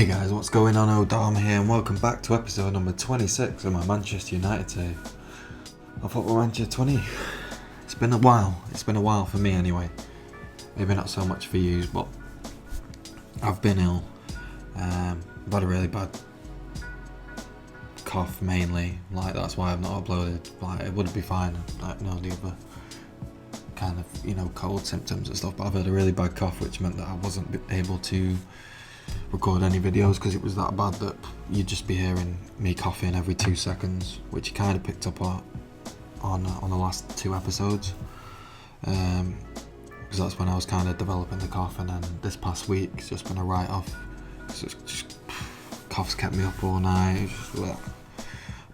Hey guys, what's going on? Odharma here, and welcome back to episode number 26 of my Manchester United tape. I thought we went to 20. It's been a while for me anyway. Maybe not so much for you, but I've been ill. I've had a really bad cough mainly, that's why I've not uploaded. It would be fine, the other kind of, cold symptoms and stuff, but I've had a really bad cough, which meant that I wasn't able to record any videos because it was that bad that you'd just be hearing me coughing every 2 seconds, which you kind of picked up on the last 2 episodes, because that's when I was kind of developing the cough. And then this past week it's just been a write-off because cough's kept me up all night.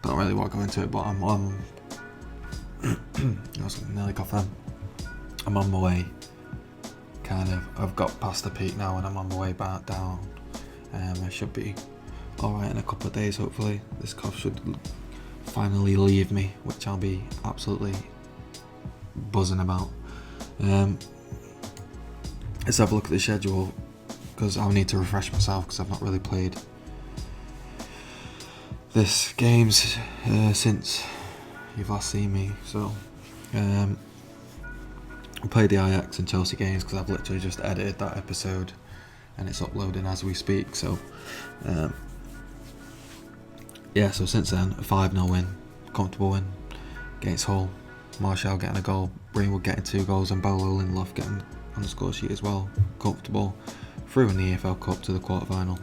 Don't really want to go into it, but I was nearly coughing. I'm on my way. I've got past the peak now and I'm on my way back down. I should be alright in a couple of days, hopefully. This cough should finally leave me, which I'll be absolutely buzzing about. Let's have a look at the schedule, because I'll need to refresh myself because I've not really played this games since you've last seen me. So I played the Ajax and Chelsea games because I've literally just edited that episode and it's uploading as we speak. So so since then, a 5-0 win, comfortable win against Hull. Martial getting a goal, Greenwood getting 2 goals, and Bolo Lindelof getting on the score sheet as well. Comfortable. Through in the EFL Cup to the quarter-final.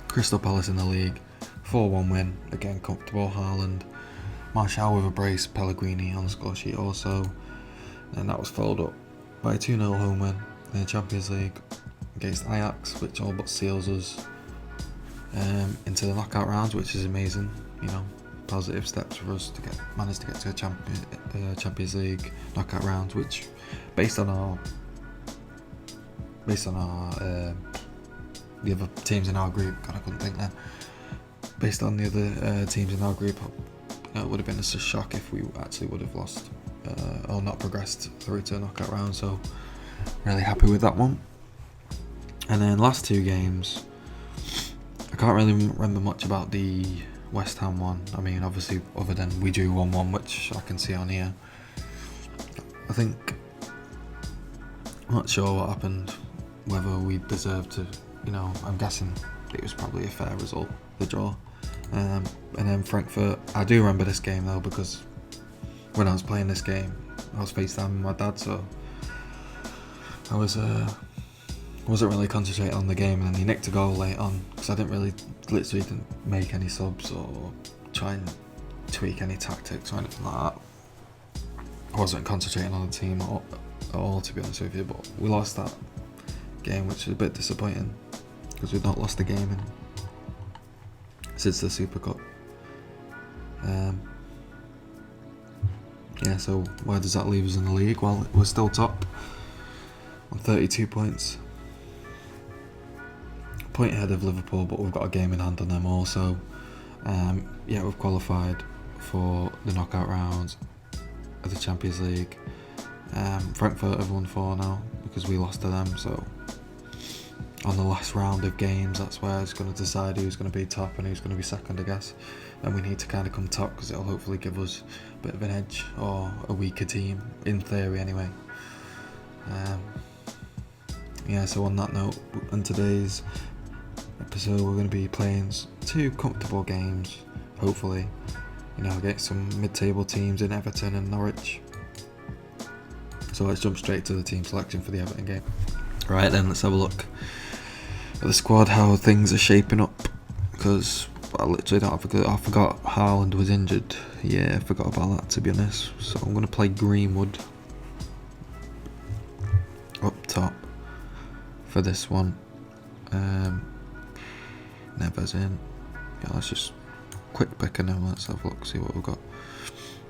Crystal Palace in the league, 4-1 win, again comfortable. Haaland, Martial with a brace, Pellegrini on the score sheet also. And that was followed up by a 2-0 home win in the Champions League against Ajax, which all but seals us into the knockout rounds, which is amazing. Positive steps for us to manage to get to a Champions League knockout rounds, which based on our the other teams in our group, I couldn't think then. Based on the other teams in our group, it would have been a shock if we actually would have lost or not progressed through to a knockout round. So really happy with that one. And then last 2 games, I can't really remember much about the West Ham one. I mean, obviously, other than we drew 1-1, which I can see on here. I'm not sure what happened, whether we deserved to, I'm guessing it was probably a fair result, the draw. And then Frankfurt, I do remember this game though, because when I was playing this game, I was FaceTiming my dad, so I wasn't really concentrating on the game, and then he nicked a goal late on, because I literally didn't make any subs or try and tweak any tactics or anything like that. I wasn't concentrating on the team at all, to be honest with you, but we lost that game, which is a bit disappointing, because we've not lost a game since the Super Cup. So where does that leave us in the league? Well, we're still top on 32 points. Point ahead of Liverpool, but we've got a game in hand on them also. We've qualified for the knockout rounds of the Champions League. Frankfurt have won 4 now because we lost to them, so on the last round of games, that's where it's going to decide who's going to be top and who's going to be second, I guess. And we need to kind of come top, because it'll hopefully give us a bit of an edge, or a weaker team, in theory anyway. So on that note, in today's episode, we're going to be playing 2 comfortable games, hopefully, against some mid-table teams in Everton and Norwich. So let's jump straight to the team selection for the Everton game. Right then, let's have a look at the squad, how things are shaping up, because I forgot Haaland was injured. I forgot about that, to be honest. So I'm going to play Greenwood up top for this one. Never's in. Let's just quick pick and then let's have a look, see what we've got.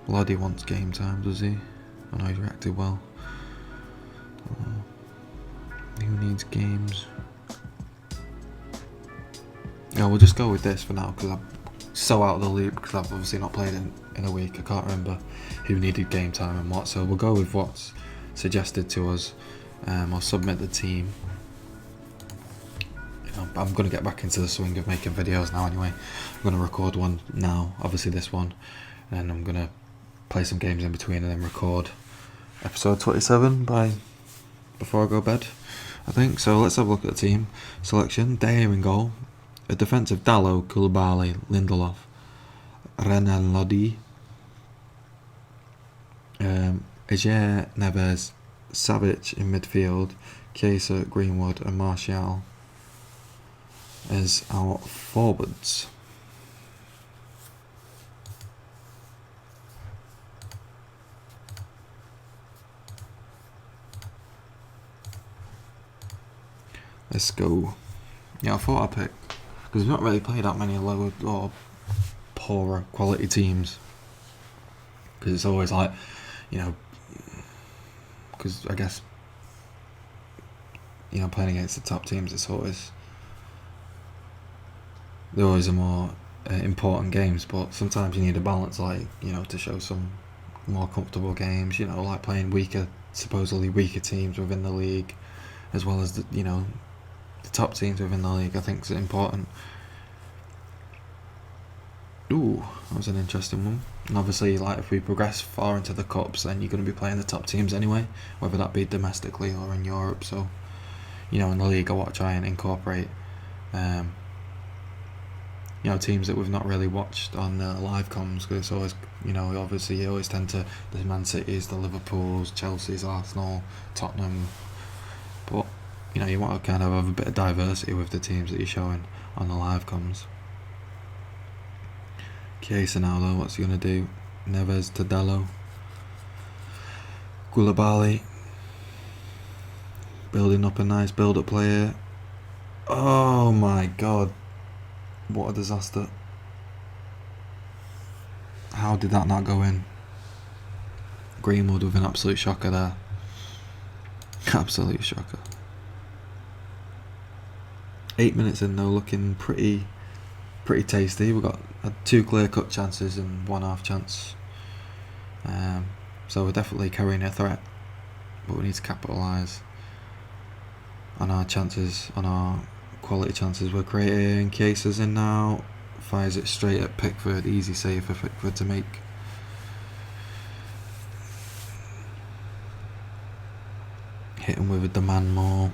Loddy wants game time, does he? I know he's reacted well. Who needs games? We'll just go with this for now, because I'm so out of the loop, because I've obviously not played in a week. I can't remember who needed game time and what, so we'll go with what's suggested to us. I'll submit the team. I'm going to get back into the swing of making videos now anyway. I'm going to record one now, obviously this one, and I'm going to play some games in between and then record episode 27 before I go bed, I think. So let's have a look at the team selection. De Gea in goal. A defensive Dalot, Koulibaly, Lindelof, Renan Lodi, Ajer, Neves, Savic in midfield, Chiesa, Greenwood and Martial as our forwards. Let's go. Yeah, I thought I'd pick, because we've not really played that many lower or poorer quality teams, because it's always like, you know, because I guess, you know, playing against the top teams, they're always a more important games, but sometimes you need a balance, like, you know, to show some more comfortable games, you know, like playing supposedly weaker teams within the league, as well as the top teams within the league. I think it's important. Ooh, that was an interesting one. And obviously, like, if we progress far into the cups, then you're going to be playing the top teams anyway, whether that be domestically or in Europe. So, you know, in the league, I want to try and incorporate, you know, teams that we've not really watched on live comms, because it's always, you know, obviously you always tend to, the Man Cities, the Liverpools, Chelsea's, Arsenal, Tottenham, but, you know, you want to kind of have a bit of diversity with the teams that you're showing on the live comms. Chiesa now though, what's he going to do? Neves to Dalot, Koulibaly, building up a nice build-up player. Oh my god, what a disaster. How did that not go in? Greenwood with an absolute shocker there. Absolute shocker. 8 minutes in though, looking pretty tasty. We've got 2 clear-cut chances and 1 half chance. So we're definitely carrying a threat, but we need to capitalise on our chances, on our quality chances we're creating. Chiesa's in now, fires it straight at Pickford. Easy save for Pickford to make. Hit him with a demand more.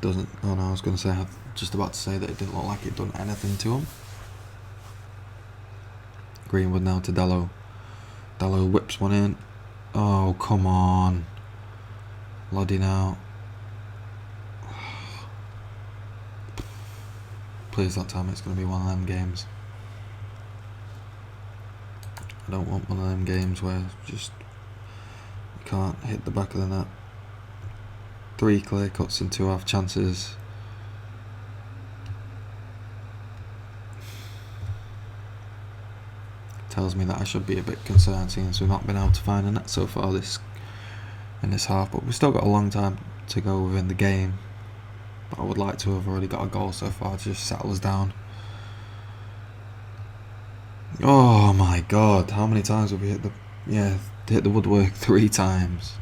Doesn't. Oh no, I was going to say, I'm just about to say that it didn't look like it done anything to him. Greenwood now to Dalot. Dalot whips one in. Oh, come on. Lodi now. Please don't tell me it's going to be one of them games. I don't want one of them games where just you can't hit the back of the net. 3 clear cuts and 2 half chances. Tells me that I should be a bit concerned, since we've not been able to find a net so far in this half, but we've still got a long time to go within the game. But I would like to have already got a goal so far to just settle us down. Oh my god, how many times have we hit the woodwork? 3 times.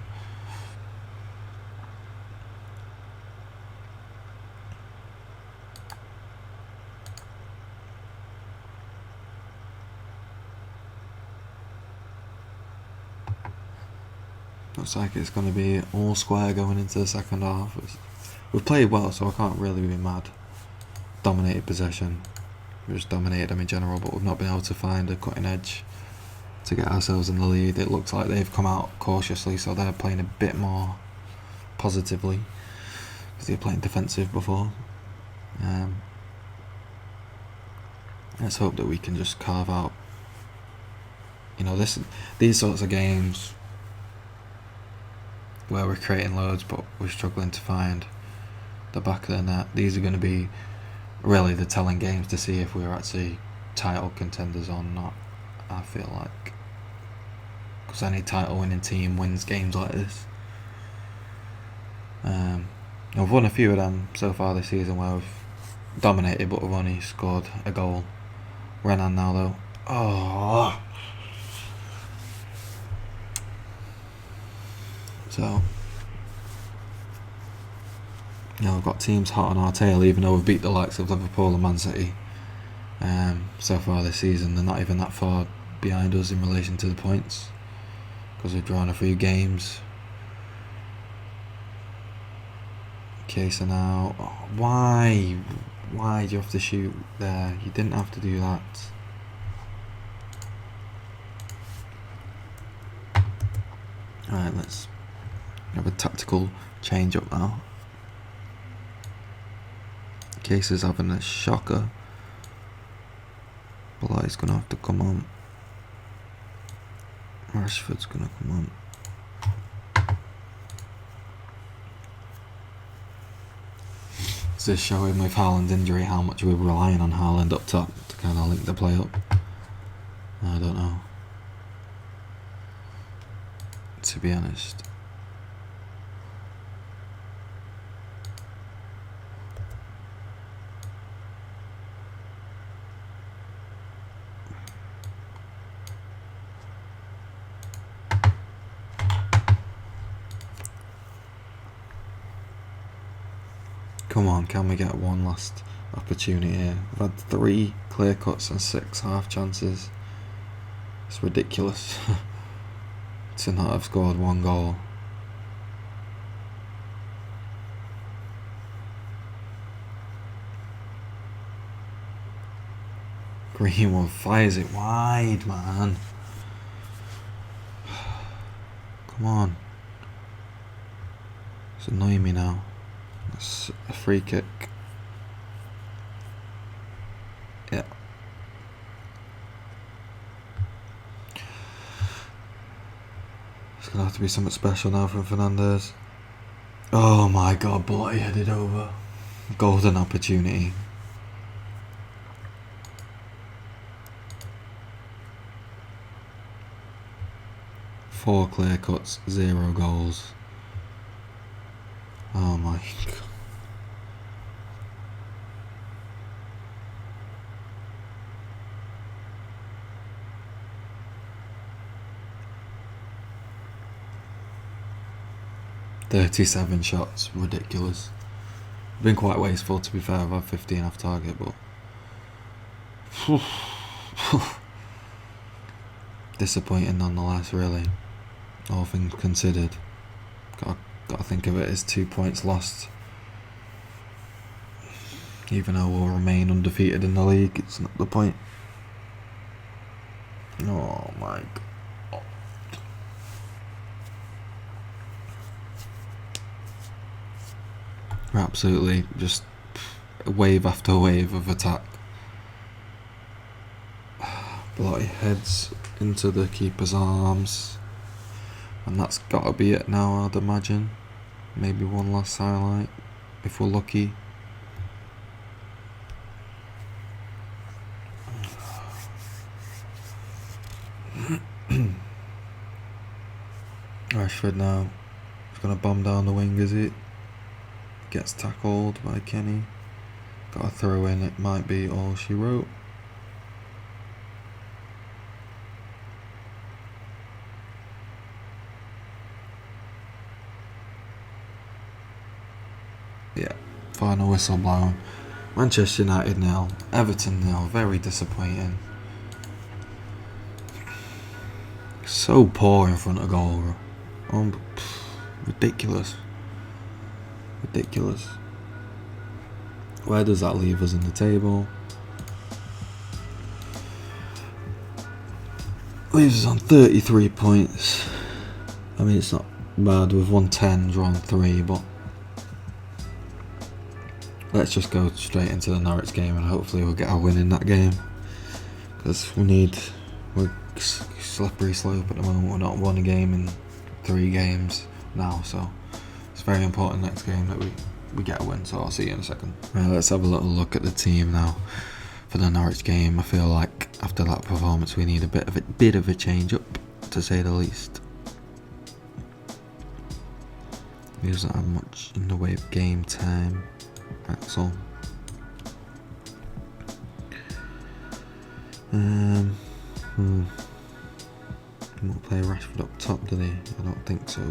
Looks like it's going to be all square going into the second half. We've played well, so I can't really be mad. Dominated possession. We've just dominated them in general, but we've not been able to find a cutting edge to get ourselves in the lead. It looks like they've come out cautiously, so they're playing a bit more positively, because they were playing defensive before. Let's hope that we can just carve out, you know, these sorts of games where we're creating loads but we're struggling to find the back of the net. These are going to be really the telling games to see if we're actually title contenders or not, I feel like, because any title winning team wins games like this. We've won a few of them so far this season where we've dominated, but we've only scored a goal. Renan now though. Oh. So we've got teams hot on our tail, even though we've beat the likes of Liverpool and Man City so far this season. They're not even that far behind us in relation to the points, because we've drawn a few games. Okay, so now, why do you have to shoot there? You didn't have to do that. Alright, let's have a tactical change up now. Case is having a shocker. Balai's gonna have to come on. Rashford's gonna come on. Is this showing with Haaland's injury how much we're relying on Haaland up top to kind of link the play up? I don't know, to be honest. Come on, can we get one last opportunity here? We've had 3 clear cuts and 6 half chances. It's ridiculous to not have scored 1 goal. Greenwood fires it wide, man. Come on. It's annoying me now. That's a free kick. Yeah. It's gonna have to be something special now from Fernandes. Oh my god, bloody headed over. Golden opportunity. Four clear cuts, 0 goals. Oh my god. "37 shots, ridiculous. Been quite wasteful, to be fair. I've had 15 off target, but disappointing nonetheless, really. All things considered. Got to think of it as 2 points lost. Even though we'll remain undefeated in the league, it's not the point. Oh my god. Absolutely, just wave after wave of attack. Bloody heads into the keeper's arms. And that's got to be it now, I'd imagine. Maybe one last highlight, if we're lucky. Rashford now. He's going to bomb down the wing, is it? Gets tackled by Kenny. Got a throw in, it might be all she wrote. Yeah, final whistle blown. Manchester United 0, Everton 0, very disappointing. So poor in front of goal. Ridiculous. Ridiculous. Where does that leave us in the table? Leaves us on 33 points. I mean, it's not bad. We've won 10, drawn 3, but let's just go straight into the Norwich game and hopefully we'll get a win in that game. Because we're slippery slope at the moment. We're not won a game in 3 games now, so it's very important next game that we get a win, so I'll see you in a second. Right, let's have a little look at the team now for the Norwich game. I feel like after that performance we need a bit of a change up, to say the least. He doesn't have much in the way of game time, that's all. Won't play Rashford up top, do they? I don't think so.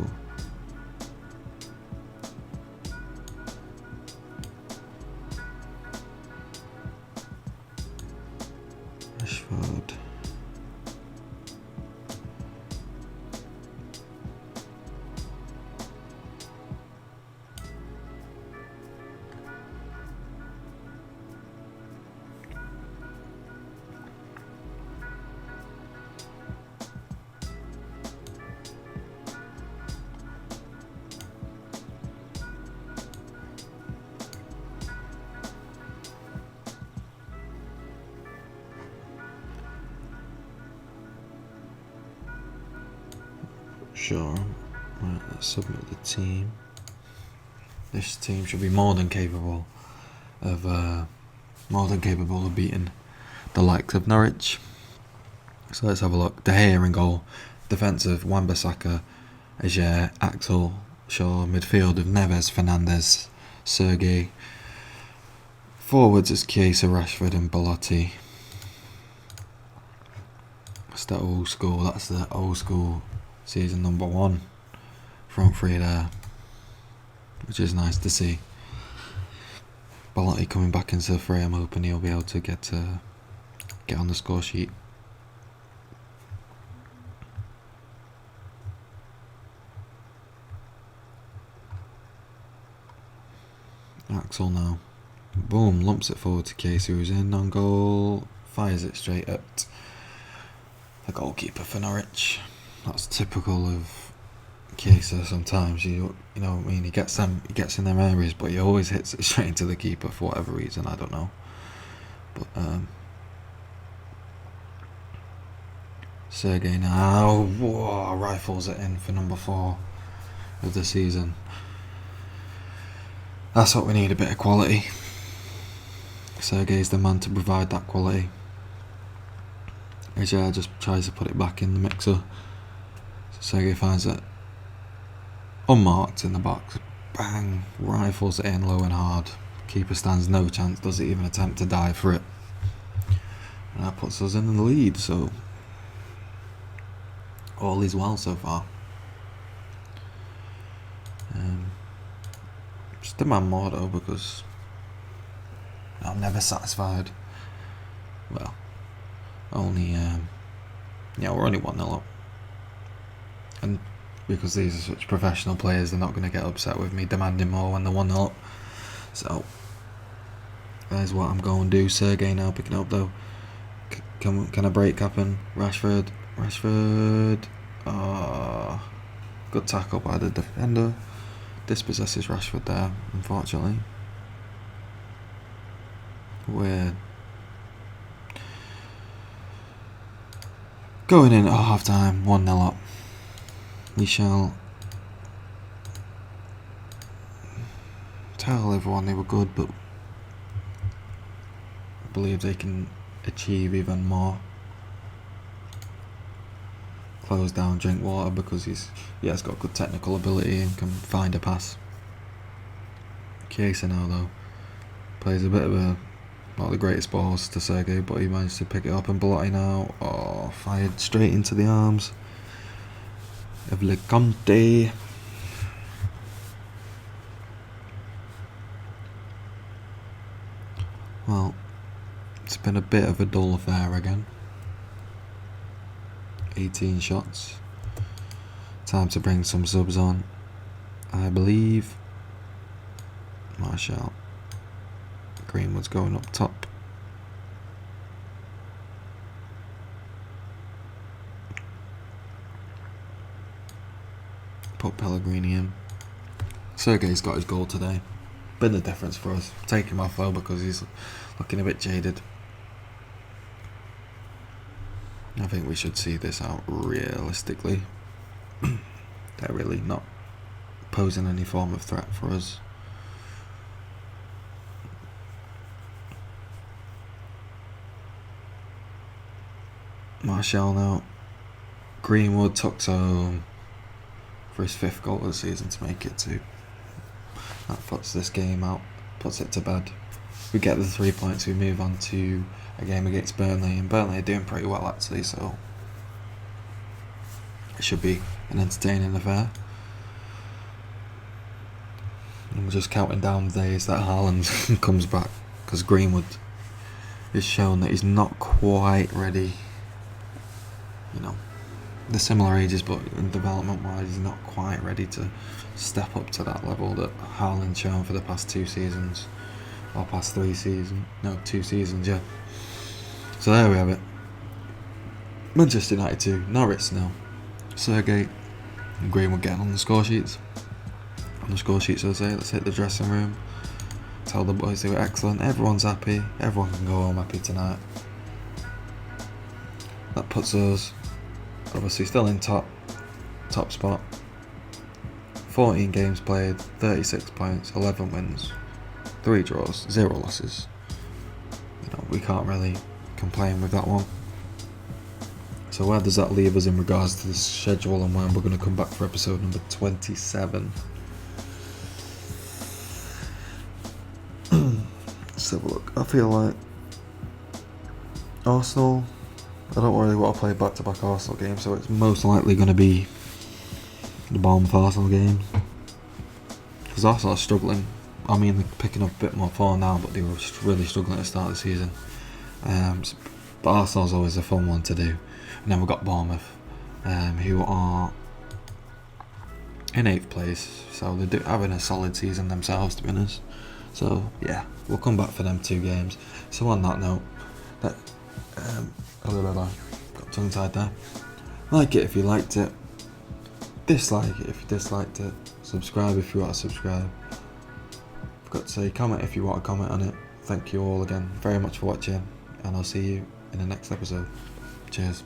sure. Right, let's submit the team. This team should be more than capable of beating the likes of Norwich. So let's have a look. De Gea in goal. Defensive, Wan-Bissaka, Ajer, Axel, Shaw. Midfield of Neves, Fernandes, Sergei. Forwards is Chiesa, Rashford and Belotti. That's the old school. That's the old school season number 1. Front three there, which is nice to see. Belotti coming back into the fray. I'm hoping he'll be able to get on the score sheet. Axel now. Boom, lumps it forward to Chiesa, who's in on goal. Fires it straight at the goalkeeper for Norwich. That's typical of Chiesa. Sometimes you know what I mean. He gets in them areas, but he always hits it straight into the keeper for whatever reason. I don't know. But Sergei now, whoa, rifles it in for number 4 of the season. That's what we need, a bit of quality. Sergei's the man to provide that quality. Ajer just tries to put it back in the mixer. So Sergei finds it unmarked in the box. Bang! Rifles it in low and hard. Keeper stands no chance, doesn't even attempt to dive for it. And that puts us in the lead, so all is well so far. Just demand more though, because I'm never satisfied. Well, only we're only 1-0 up, and because these are such professional players, they're not going to get upset with me demanding more when they're 1-0 up. So there's what I'm going to do. Sergei now picking up though. Can a break happen? Rashford. Good tackle by the defender. Dispossesses Rashford there, unfortunately. We're going in at half time, 1-0 up. We shall tell everyone they were good, but I believe they can achieve even more. Close down, drink water, because he has got good technical ability and can find a pass. Chiesa now though plays a bit of a, not the greatest balls to Sergei, but he managed to pick it up, and Belotti now, fired straight into the arms of Le Conte. Well, it's been a bit of a dull affair again. 18 shots. Time to bring some subs on. I believe Martial. Greenwood's going up top. Put Pellegrini in. Sergei's got his goal today. Been the difference for us. Take him off though because he's looking a bit jaded. I think we should see this out realistically. They're really not posing any form of threat for us. Martial now. Greenwood tucks home for his 5th goal of the season to make it 2. That puts this game out, puts it to bed. We get the 3 points, we move on to a game against Burnley, and Burnley are doing pretty well actually, so it should be an entertaining affair. And we're just counting down the days that Haaland comes back, because Greenwood has shown that he's not quite ready. You know, they're similar ages, but in development wise he's not quite ready to step up to that level that Haaland's shown for the past 2 seasons. Or past 3 seasons. No, 2 seasons, yeah. So there we have it. Manchester United 2, Norwich 0. Sergei and Greenwood getting on the score sheets. On the score sheets, I'll say. Let's hit the dressing room. Tell the boys they were excellent. Everyone's happy. Everyone can go home happy tonight. That puts us obviously still in top. top spot. 14 games played, 36 points, 11 wins, 3 draws, 0 losses. We can't really complain with that one. So where does that leave us in regards to the schedule and when we're going to come back for episode number 27? Let's have a look. I feel like Arsenal, I don't really want to play back-to-back Arsenal games, so it's most likely going to be the Bournemouth Arsenal game. Because Arsenal are struggling. I mean, they're picking up a bit more form now, but they were really struggling at the start of the season. But Arsenal's always a fun one to do. And then we've got Bournemouth, who are in 8th place, so they're having a solid season themselves, to be honest. So yeah, we'll come back for them 2 games. So on that note, got tongue tied there. Like it if you liked it, dislike it if you disliked it, subscribe if you want to subscribe. Forgot to say comment if you want to comment on it. Thank you all again very much for watching, and I'll see you in the next episode. Cheers.